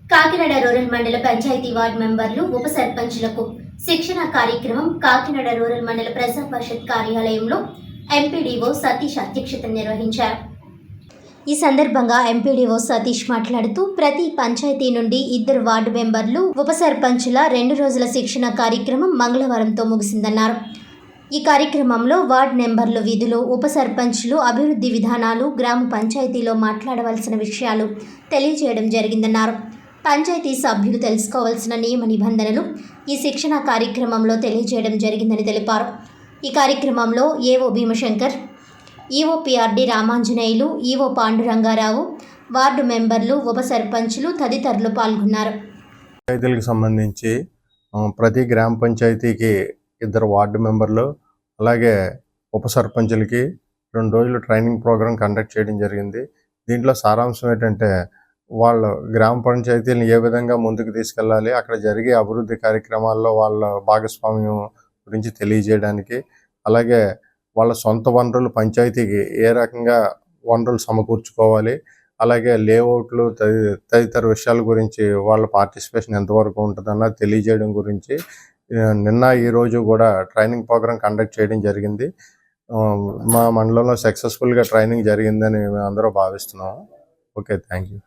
Kakinada rural మండల panchayat ward మెంబర్లు ఉప సర్పంచులకు శిక్షణ కార్యక్రమం కాకినాడ రూరల్ మండల ప్రజా పరిషత్ కార్యాలయంలో ఎంపీడీఓ సతీష్ అధ్యక్షతన నిర్వహించారు. ఈ సందర్భంగా ఎంపీడీఓ సతీష్ మాట్లాడుతూ ప్రతి పంచాయతీ నుండి 2 వార్డు మెంబర్లు ఉప సర్పంచుల 2 రోజుల శిక్షణ కార్యక్రమం మంగళవారంతో ముగిసిందన్నారు. ఈ కార్యక్రమంలో వార్డు మెంబర్లు విధులు, ఉప సర్పంచులు అభివృద్ధి విధానాలు, గ్రామ పంచాయతీలో మాట్లాడవలసిన విషయాలు తెలియజేయడం జరిగిందన్నారు. పంచాయతీ సభ్యులు తెలుసుకోవాల్సిన నియమ నిబంధనలు ఈ శిక్షణ కార్యక్రమంలో తెలియజేయడం జరిగిందని తెలిపారు. ఈ కార్యక్రమంలో AO Bhimashankar, EO PRD Ramanjaneyulu, EO Panduranga Rao, ward మెంబర్లు, ఉప సర్పంచులు తదితరులు పాల్గొన్నారు. పంచాయతీలకు సంబంధించి ప్రతి గ్రామ పంచాయతీకి 2 వార్డు మెంబర్లు అలాగే ఉప సర్పంచులకి 2 రోజులు ట్రైనింగ్ ప్రోగ్రాం కండక్ట్ చేయడం జరిగింది. దీంట్లో సారాంశం ఏంటంటే వాళ్ళ గ్రామ పంచాయతీలను ఏ విధంగా ముందుకు తీసుకెళ్ళాలి, అక్కడ జరిగే అభివృద్ధి కార్యక్రమాల్లో వాళ్ళ భాగస్వామ్యం గురించి తెలియజేయడానికి, అలాగే వాళ్ళ సొంత వనరులు పంచాయతీకి ఏ రకంగా వనరులు సమకూర్చుకోవాలి, అలాగే లేఅవుట్లు తదితర విషయాల గురించి వాళ్ళ పార్టిసిపేషన్ ఎంతవరకు ఉంటుందన్నది తెలియజేయడం గురించి నిన్న ఈరోజు కూడా ట్రైనింగ్ ప్రోగ్రాం కండక్ట్ చేయడం జరిగింది. మా మండలంలో సక్సెస్ఫుల్గా ట్రైనింగ్ జరిగిందని మేము అందరూ భావిస్తున్నాము. Okay, thank you.